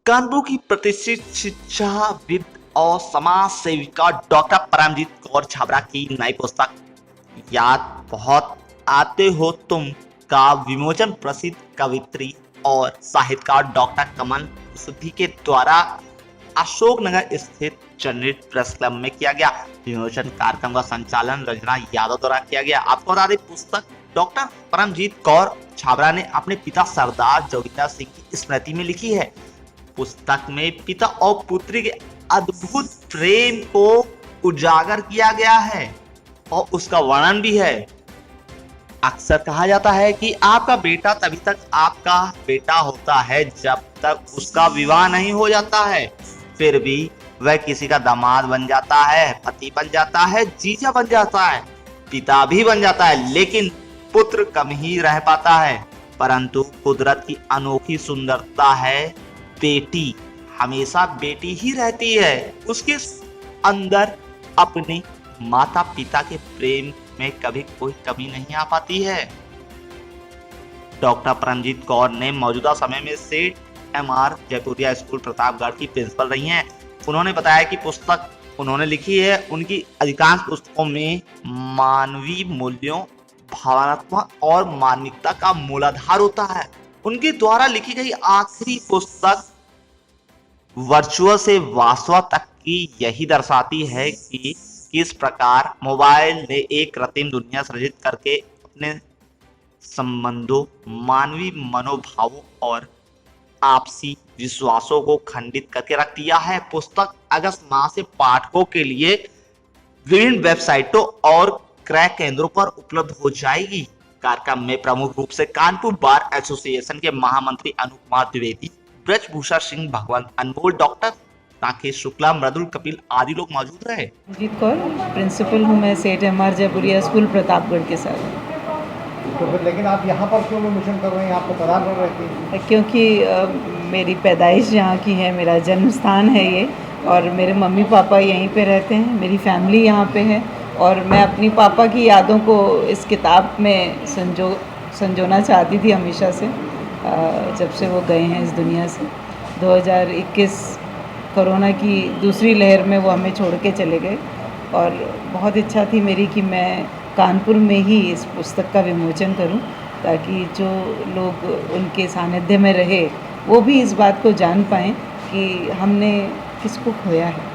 कानपुर की प्रतिष्ठित शिक्षाविद और समाज सेविका डॉक्टर परमजीत कौर छाबड़ा की नई पुस्तक याद बहुत आते हो तुम का विमोचन प्रसिद्ध कवित्री और साहित्यकार डॉक्टर कमल सुधी के द्वारा अशोकनगर स्थित जनरल प्रेस क्लब में किया गया। विमोचन कार्यक्रम का संचालन रंजना यादव द्वारा किया गया। आपको बता दें, पुस्तक डॉक्टर परमजीत कौर छाबड़ा ने अपने पिता सरदार जोगिंदर सिंह की स्मृति में लिखी है। पुस्तक में पिता और पुत्री के अद्भुत प्रेम को उजागर किया गया है और उसका वर्णन भी है। अक्सर कहा जाता है कि आपका बेटा तभी तक आपका बेटा होता है जब तक उसका विवाह नहीं हो जाता है। फिर भी वह किसी का दामाद बन जाता है, पति बन जाता है, जीजा बन जाता है, पिता भी बन जाता है, लेकिन पुत्र कम ही रह पाता है। परंतु कुदरत की अनोखी सुंदरता है, बेटी हमेशा बेटी ही रहती है। उसके अंदर अपने माता पिता के प्रेम में कभी कोई कमी नहीं आ पाती है। डॉक्टर परमजीत कौर ने मौजूदा समय में सेठ एमआर जयपुरिया स्कूल प्रतापगढ़ की प्रिंसिपल रही हैं। उन्होंने बताया कि पुस्तक उन्होंने लिखी है, उनकी अधिकांश पुस्तकों में मानवीय मूल्यों, भावनात्मक और मानविकता का मूलाधार होता है। उनके द्वारा लिखी गई आखिरी पुस्तक वर्चुअल से वास्तव तक की यही दर्शाती है कि किस प्रकार मोबाइल ने एक कृत्रिम दुनिया सृजित करके अपने संबंधों, मानवीय मनोभावों और आपसी विश्वासों को खंडित करके रख दिया है। पुस्तक अगस्त माह से पाठकों के लिए विभिन्न वेबसाइटों और क्रय केंद्रों पर उपलब्ध हो जाएगी। कार्यक्रम में प्रमुख रूप से कानपुर बार एसोसिएशन के महामंत्री अनुकुमार द्विवेदी, ब्रजभूषण सिंह भगवंत, अनमोल, डॉक्टर राकेश शुक्ला, मृदुल कपिल आदि लोग मौजूद रहे। परमजीत कौर प्रिंसिपल हूँ मैं सेठ एमआर जयपुरिया स्कूल प्रतापगढ़ के साथ। तो फिर लेकिन आप यहाँ पर क्यों विमोचन कर रहे हैं? आपको प्रतापगढ़ रहती है? क्योंकि मेरी पैदाइश यहाँ की है, मेरा जन्म स्थान है ये, और मेरे मम्मी पापा यहीं पे रहते हैं, मेरी फैमिली यहाँ पे है, और मैं अपनी पापा की यादों को इस किताब में संजोना चाहती थी हमेशा से, जब से वो गए हैं इस दुनिया से। 2021 कोरोना की दूसरी लहर में वो हमें छोड़ के चले गए, और बहुत इच्छा थी मेरी कि मैं कानपुर में ही इस पुस्तक का विमोचन करूं, ताकि जो लोग उनके सानिध्य में रहे वो भी इस बात को जान पाएँ कि हमने किसको खोया है।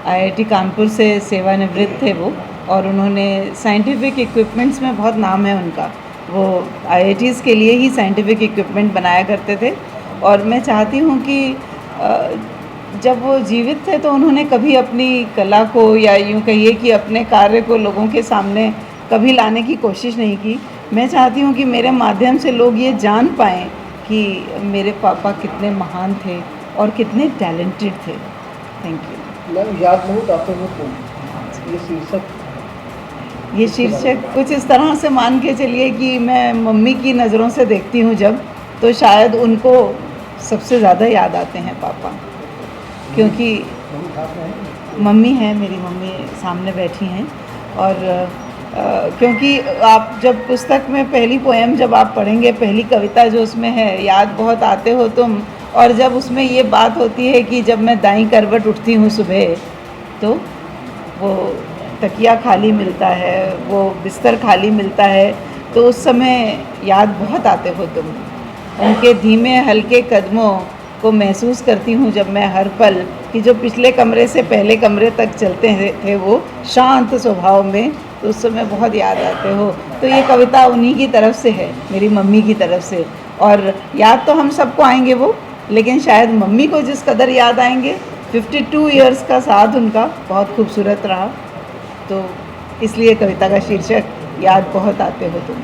आईआईटी कानपुर से सेवानिवृत्त थे वो, और उन्होंने साइंटिफिक इक्विपमेंट्स में बहुत नाम है उनका। वो आईआईटीज़ के लिए ही साइंटिफिक इक्विपमेंट बनाया करते थे, और मैं चाहती हूँ कि जब वो जीवित थे तो उन्होंने कभी अपनी कला को, या यूँ कहिए कि अपने कार्य को लोगों के सामने कभी लाने की कोशिश नहीं की। मैं चाहती हूँ कि मेरे माध्यम से लोग ये जान पाएँ कि मेरे पापा कितने महान थे और कितने टैलेंटेड थे। Thank you. मैम, याद बहुत आते हो तुम, ये शीर्षक कुछ इस तरह से मान के चलिए कि मैं मम्मी की नज़रों से देखती हूँ जब, तो शायद उनको सबसे ज़्यादा याद आते हैं पापा, क्योंकि मम्मी है, मेरी मम्मी सामने बैठी हैं। और क्योंकि आप जब पुस्तक में पहली पोएम जब आप पढ़ेंगे, पहली कविता जो उसमें है, याद बहुत आते हो तुम, और जब उसमें ये बात होती है कि जब मैं दाईं करवट उठती हूँ सुबह, तो वो तकिया खाली मिलता है, वो बिस्तर खाली मिलता है, तो उस समय याद बहुत आते हो तुम। उनके धीमे हल्के कदमों को महसूस करती हूँ जब मैं हर पल, कि जो पिछले कमरे से पहले कमरे तक चलते थे वो शांत स्वभाव में, तो उस समय बहुत याद आते हो। तो ये कविता उन्हीं की तरफ से है, मेरी मम्मी की तरफ से। और याद तो हम सबको आएंगे वो, लेकिन शायद मम्मी को जिस कदर याद आएंगे, 52 ईयर्स का साथ उनका बहुत खूबसूरत रहा, तो इसलिए कविता का शीर्षक याद बहुत आते हो तुम।